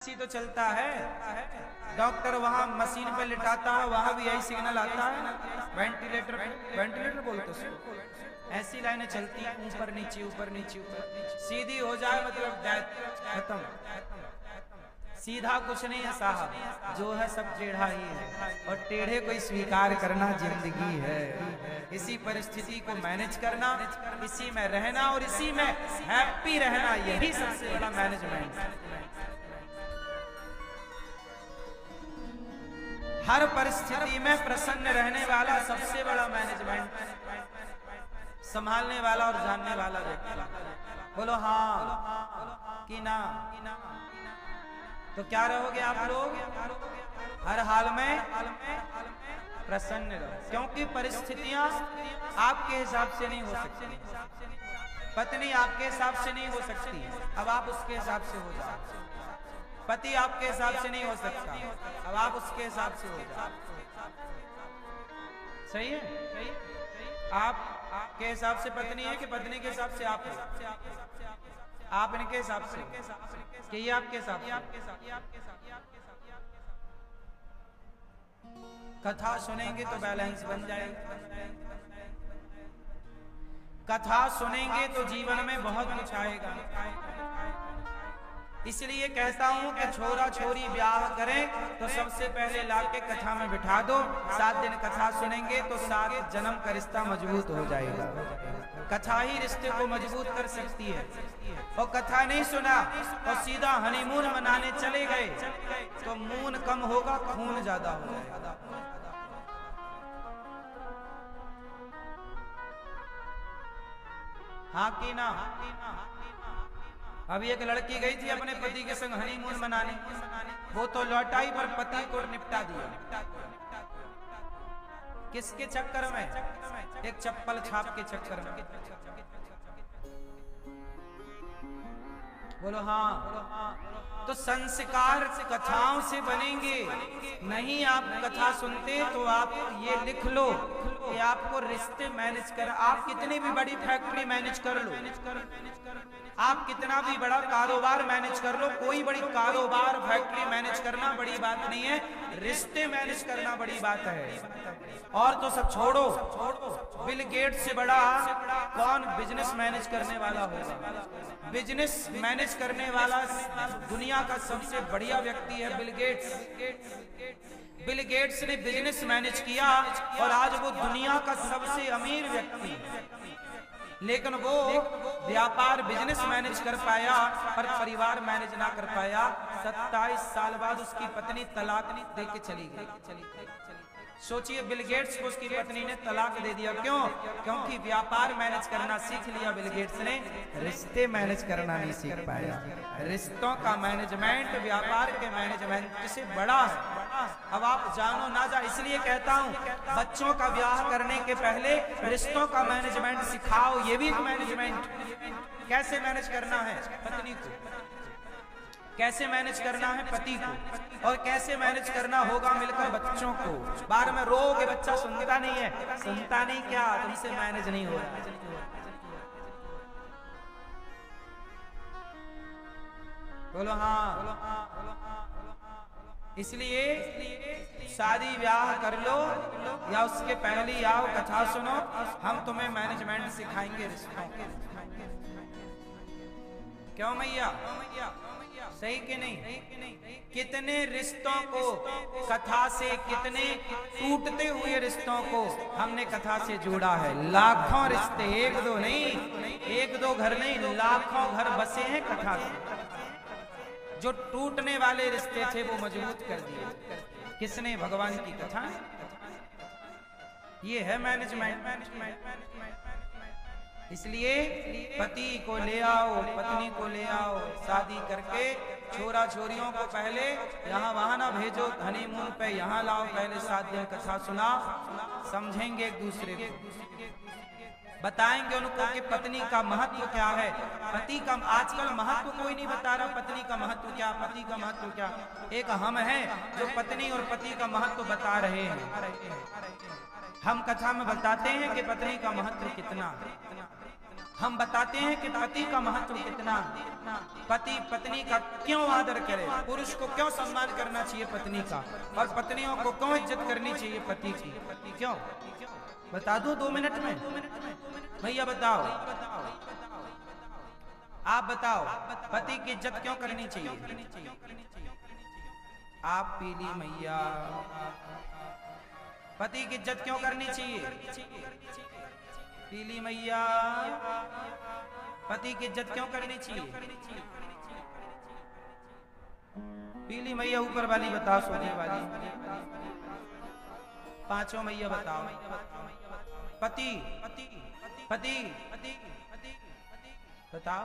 इसी तो चलता है। डॉक्टर वहां मशीन पे लिटाता है, वहां भी यही सिग्नल आता है ना, वेंटिलेटर बोलते उसको। ऐसी लाइनें चलती हैं, ऊपर नीचे ऊपर नीचे ऊपर, सीधी हो जाए मतलब डेथ खत्म। सीधा कुछ नहीं है साहब, जो है सब टेढ़ा ही है, और टेढ़े को स्वीकार करना जिंदगी है। इसी परिस्थिति को मैनेज करना, इसी में रहना और इसी में हैप्पी रहना, यही सबसे बड़ा मैनेजमेंट। हर परिस्थिति में प्रसन्न रहने वाला सबसे बड़ा मैनेजमेंट, संभालने वाला और जानने वाला व्यक्ति। बोलो हाँ कि ना? तो क्या रहोगे आप लोग? हर हाल में प्रसन्न रहो, क्योंकि परिस्थितियां आपके हिसाब से नहीं हो सकती। पत्नी आपके हिसाब से नहीं हो सकती, अब आप उसके हिसाब से हो जाओ। पति आपके हिसाब से नहीं हो सकता, अब आप उसके हिसाब से हो जाओ। सही है? आपके हिसाब से पत्नी है कि पत्नी के हिसाब से आप है? आप इनके हिसाब से कि ये आपके हिसाब से? कथा सुनेंगे तो बैलेंस बन जाएगा। कथा सुनेंगे तो जीवन में बहुत कुछ आएगा। इसलिए कहता हूं कि छोरा छोरी ब्याह करें तो सबसे पहले लाके कथा में बिठा दो। 7 दिन कथा सुनेंगे तो 7 जन्म का रिश्ता मजबूत हो जाएगा। कथा ही रिश्ते को मजबूत कर सकती है। और कथा नहीं सुना और सीधा हनीमून मनाने चले गए तो मून कम होगा, खून ज्यादा हो जाएगा। हाँ कि ना? अभी एक लड़की गई थी अपने पति के संग हनीमून मनाने, वो तो लौटाई पर पति को निपटा दिया। किसके चक्कर में? एक चप्पल छाप के चक्कर में। बोलो हाँ। तो संस्कार कथाओं से बनेंगे। नहीं आप कथा सुनते तो आप ये लिख लो कि आपको रिश्ते मैनेज कर, आप कितनी भी बड़ी फैक्ट्री मैनेज कर लो, आप कितना भी बड़ा कारोबार मैनेज कर लो, कोई बड़ी कारोबार फैक्ट्री मैनेज करना बड़ी बात नहीं है, रिश्ते मैनेज करना बड़ी बात है। और तो सब छोड़ो, बिल गेट्स से बड़ा कौन बिजनेस मैनेज करने वाला होगा? बिजनेस मैनेज करने वाला दुनिया का सबसे बढ़िया व्यक्ति है बिल गेट्स। बिल गेट्स ने बिजनेस मैनेज किया और आज वो दुनिया का सबसे अमीर व्यक्ति है। लेकिन वो व्यापार बिजनेस मैनेज कर पाया पर परिवार मैनेज ना कर पाया। 27 साल बाद उसकी पत्नी तलाक दे के चली गई। सोचिए, बिल गेट्स को उसकी पत्नी ने तलाक दे दिया। क्यों? क्योंकि व्यापार मैनेज करना सीख लिया बिल गेट्स ने, रिश्ते मैनेज करना नहीं सीख पाया। रिश्तों का मैनेजमेंट व्यापार के मैनेजमेंट से बड़ा है। अब आप जानो ना जा, इसलिए कहता हूं बच्चों का ब्याह करने के पहले रिश्तों का मैनेजमेंट सिखाओ। ये भी एक मैनेजमेंट। कैसे मैनेज करना है पत्नी को, कैसे मैनेज करना है पति को, और कैसे मैनेज करना होगा मिलकर बच्चों को। बार में रोगे, बच्चा सुनता नहीं है। सुनता नहीं क्या? तुमसे मैनेज नहीं हो रहा। बोलो हाँ। इसलिए शादी ब्याह कर लो या उसके पहले आओ, कथा सुनो, हम तुम्हें मैनेजमेंट सिखाएंगे रिश्तों। क्यों मैया? सही कि नहीं? कितने रिश्तों को कथा से, कितने टूटते हुए रिश्तों को हमने कथा से जोड़ा है। लाखों रिश्ते, एक दो नहीं, एक दो घर नहीं, लाखों घर बसे हैं कथा से। जो टूटने वाले रिश्ते थे वो मजबूत कर दिए किसने? भगवान की कथा। ये है मैनेजमेंट। इसलिए पति को ले आओ, पत्नी को ले आओ, शादी करके छोरा छोरियों को पहले यहाँ वहां ना भेजो हनीमून पे, यहाँ लाओ, पहले 7 दिन कथा सुना, समझेंगे एक दूसरे को, बताएंगे उनको कि पत्नी का महत्व क्या है। पति का आजकल महत्व कोई नहीं बता रहा, पत्नी का महत्व क्या, पति का महत्व क्या। एक हम हैं जो पत्नी और पति का महत्व बता रहे हैं। हम कथा में बताते हैं कि पत्नी का महत्व कितना। हम बताते हैं कि पति का महत्व कितना, पति पत्नी का क्यों आदर करे, पुरुष को क्यों सम्मान करना चाहिए पत्नी का, और पत्नियों को क्यों इज्जत करनी चाहिए पति की, क्यों? बता दो 2 मिनट में भैया, बताओ, आप बताओ, पति की इज्जत क्यों करनी चाहिए? आप पीली मैया, पति की इज्जत क्यों करनी चाहिए? पीली मैया, पति की इज्जत क्यों करनी चाहिए? पीली मैया ऊपर वाली बताओ, सोने वाली, पांचों मैया बताओ। पति पति पति बताओ,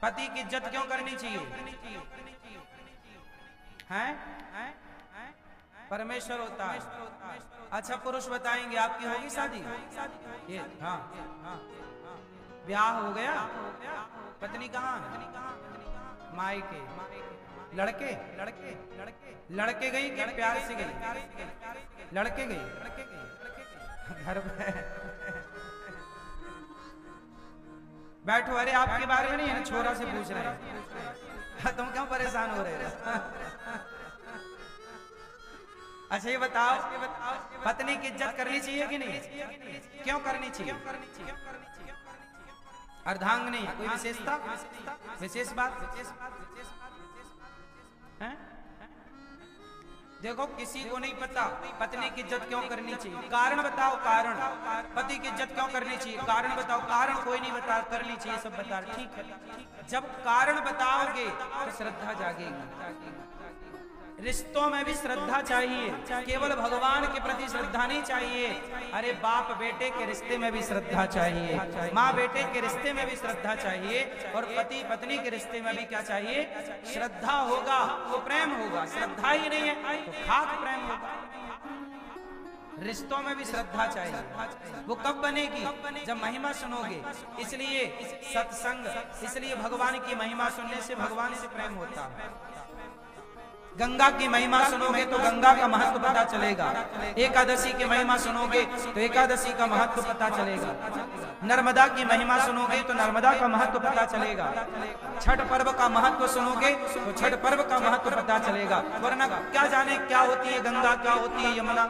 पति की इज्जत क्यों करनी चाहिए? हैं? परमेश्वर होता है। अच्छा पुरुष बताएंगे, आपकी होगी शादी? ये हाँ, ब्याह हो गया, पत्नी कहाँ? मायके। लड़के लड़के लड़के लड़के गई कि प्यार से गई? लड़के गई घर पे। बैठो, अरे आपके बारे में नहीं, छोरा से पूछ रहे हैं, तुम क्यों परेशान हो रहे हो? अच्छा ये बताओ, पत्नी की इज्जत करनी चाहिए कि नहीं? क्यों करनी चाहिए? अर्धांगिनी, कोई विशेषता, विशेष बात है? देखो किसी को नहीं पता पत्नी की इज्जत क्यों करनी चाहिए, कारण बताओ, कारण पति की इज्जत क्यों करनी चाहिए, कारण बताओ। कारण कोई नहीं बता, करनी चाहिए सब बता, ठीक है। जब कारण बताओगे तो श्रद्धा जागेगी। रिश्तों में भी श्रद्धा चाहिए, केवल भगवान के प्रति श्रद्धा नहीं चाहिए। अरे बाप बेटे के रिश्ते में भी श्रद्धा चाहिए, माँ बेटे के रिश्ते में भी श्रद्धा चाहिए, और पति पत्नी के रिश्ते में भी क्या चाहिए? श्रद्धा होगा तो प्रेम होगा, श्रद्धा ही नहीं है तो खाक प्रेम होगा। रिश्तों में भी श्रद्धा चाहिए। वो कब बनेगी? जब महिमा सुनोगे। इसलिए सत्संग, इसलिए भगवान की महिमा सुनने से भगवान से प्रेम होता है। गंगा की महिमा सुनोगे तो गंगा का महत्व पता चलेगा, एकादशी की महिमा सुनोगे तो एकादशी का महत्व पता चलेगा, नर्मदा की महिमा सुनोगे तो नर्मदा का महत्व पता चलेगा, छठ पर्व का महत्व सुनोगे तो छठ पर्व का महत्व पता चलेगा। वरना क्या जाने क्या होती है गंगा, क्या होती है यमुना।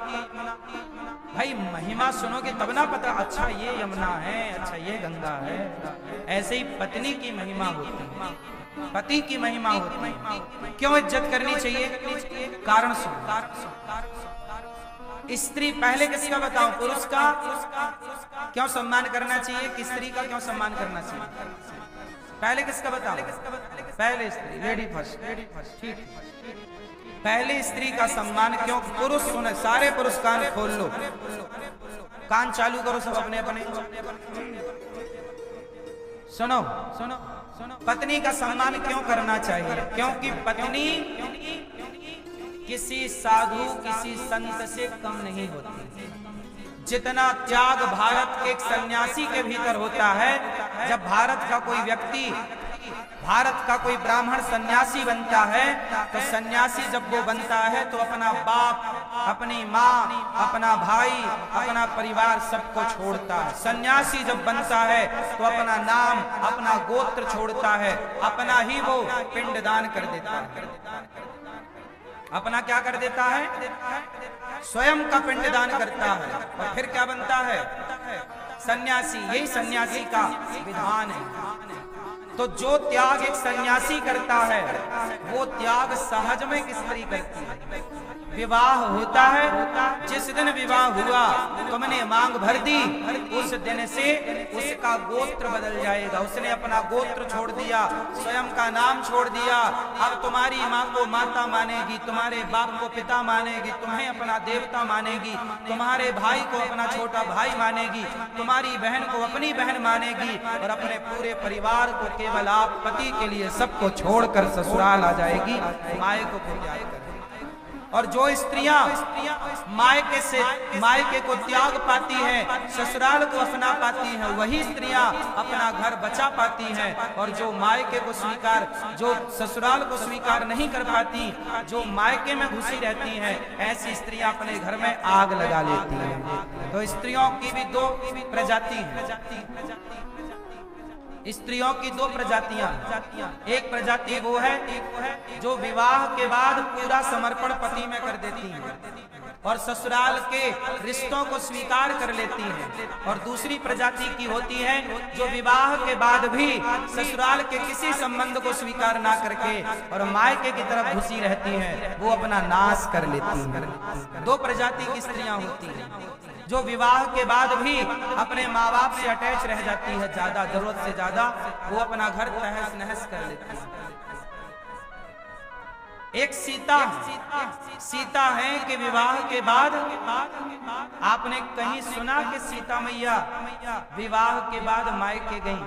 भाई महिमा सुनोगे तब ना पता, अच्छा ये यमुना है, अच्छा ये गंगा है। ऐसे ही पत्नी की महिमा होती है, पति की महिमा होती है। क्यों इज्जत करनी चाहिए? कारण सुनो। स्त्री, पहले किसका बताऊं? पुरुष का क्यों सम्मान करना चाहिए कि स्त्री का क्यों सम्मान करना चाहिए? पहले किसका बताऊं? पहले स्त्री, लेडी फर्स्ट, ठीक। पहले स्त्री का सम्मान क्यों? पुरुष सुने, सारे पुरुष कान खोल लो, कान चालू करो सब अपने अपने, सुनो सुनो सुनो। पत्नी का सम्मान क्यों करना चाहिए? क्योंकि पत्नी किसी साधु, किसी संत से कम नहीं होती। जितना त्याग भारत के एक सन्यासी के भीतर होता है, जब भारत का कोई व्यक्ति, भारत का कोई ब्राह्मण सन्यासी बनता है, तो सन्यासी जब वो बनता है तो अपना बाप, अपनी माँ, अपना भाई, अपना परिवार सबको छोड़ता है। सन्यासी जब बनता है तो अपना नाम, अपना गोत्र छोड़ता है, अपना ही वो पिंडदान कर देता है। अपना क्या कर देता है? स्वयं का पिंडदान करता है, और फिर क्या बनता है? सन्यासी। यही सन्यासी का विधान है। तो जो त्याग एक सन्यासी करता है, वो त्याग सहज में एक स्त्री करती है। विवाह होता है, जिस दिन विवाह हुआ तुमने मांग भर दी, उस दिन से उसका गोत्र बदल जाएगा। उसने अपना गोत्र छोड़ दिया, स्वयं का नाम छोड़ दिया। अब तुम्हारी माँ को माता मानेगी, तुम्हारे बाप को पिता मानेगी, तुम्हें अपना देवता मानेगी, तुम्हारे भाई को अपना छोटा भाई मानेगी, तुम्हारी बहन को अपनी बहन मानेगी, और अपने पूरे परिवार को केवल आप पति के लिए सबको छोड़कर ससुराल आ जाएगी, माए को भूल जाएगी। और जो स्त्रियां मायके से, मायके को त्याग पाती हैं, ससुराल को अपना पाती हैं, वही स्त्रियां अपना घर बचा पाती हैं। और जो मायके को स्वीकार, जो ससुराल को स्वीकार नहीं कर पाती, जो मायके में घुसी रहती हैं, ऐसी स्त्रियां अपने घर में आग लगा लेती हैं। तो स्त्रियों की भी दो प्रजाति हैं। स्त्रियों की दो प्रजातियां, एक प्रजाति वो है जो विवाह के बाद पूरा समर्पण पति में कर देती है और ससुराल के रिश्तों को स्वीकार कर लेती है, और दूसरी प्रजाति की होती है जो विवाह के बाद भी ससुराल के किसी संबंध को स्वीकार ना करके और मायके की तरफ घुसी रहती है, वो अपना नाश कर लेती है। दो प्रजाति की स्त्रियां होती हैं, जो विवाह के बाद भी अपने माँ बाप से अटैच रह जाती है, ज्यादा जरूरत से ज्यादा वो अपना घर तहस नहस कर लेती है। एक सीता है कि विवाह के बाद आपने कहीं सुना कि सीता मैया विवाह के बाद मायके गई?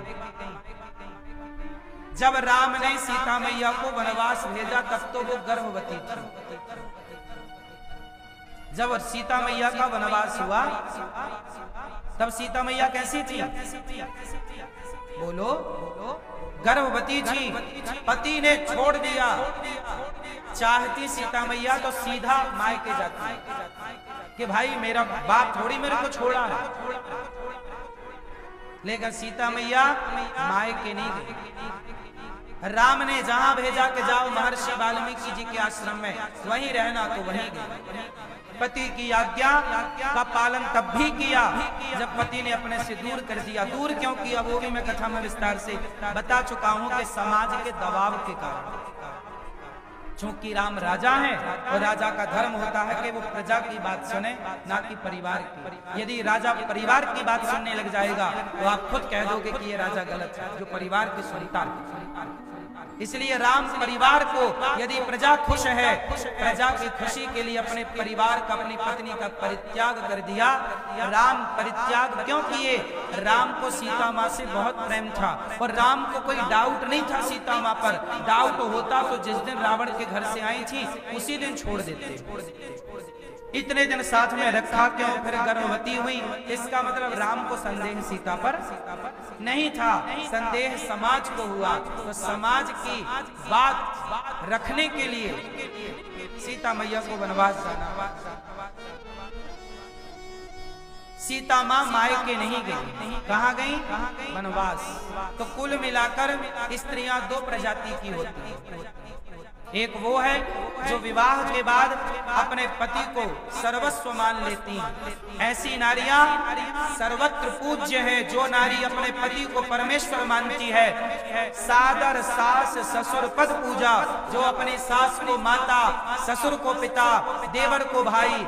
जब राम ने सीता मैया को वनवास भेजा तब तो वो गर्भवती थी। जब सीता मैया का वनवास हुआ तब सीता मैया कैसी थी? बोलो। गर्भवती थी, पति ने छोड़ दिया। चाहती सीता मैया तो सीधा मायके जाती कि भाई मेरा बाप थोड़ी मेरे को छोड़ा है, लेकिन सीता मैया मायके नहीं गई। राम ने जहां भेजा कि जाओ महर्षि वाल्मीकि जी के आश्रम में वहीं रहना, तो वहीं गई। पति की आज्ञा का पालन तब भी किया जब पति ने अपने से दूर कर दिया। दूर क्यों किया वो भी मैं कथा में विस्तार से बता चुका हूं कि समाज के दबाव के कारण। चूंकि राम राजा है और राजा का धर्म होता है कि वो प्रजा की बात सुने, ना कि परिवार की। यदि राजा परिवार की बात सुनने लग जाएगा तो आप खुद कह दोगे कि ये राजा गलत है, जो परिवार की सुनता है। इसलिए राम परिवार को, यदि प्रजा खुश है, प्रजा की खुशी के लिए अपने परिवार का, अपनी पत्नी का परित्याग कर दिया। राम परित्याग क्यों किए? राम को सीता माँ से बहुत प्रेम था और राम को कोई डाउट नहीं था सीता माँ पर। डाउट होता तो जिस दिन रावण के घर से आई थी उसी दिन छोड़ देते। इतने दिन साथ में रखा क्यों? फिर गर्भवती हुई। इसका मतलब राम को संदेह सीता पर नहीं था, संदेह समाज को हुआ। तो समाज की बात रखने के लिए सीता मैया को वनवास जाना। सीता माँ मायके नहीं गई, कहाँ गई? वनवास। तो कुल मिलाकर स्त्रियां दो प्रजाति की होती हैं। एक वो है जो विवाह के बाद अपने पति को सर्वस्व मान लेती हैं। ऐसी नारियां सर्वत्र पूज्य है। जो नारी अपने पति को परमेश्वर मानती है, सादर सास ससुर पद पूजा, जो अपनी सास को माता, ससुर को पिता, देवर को भाई,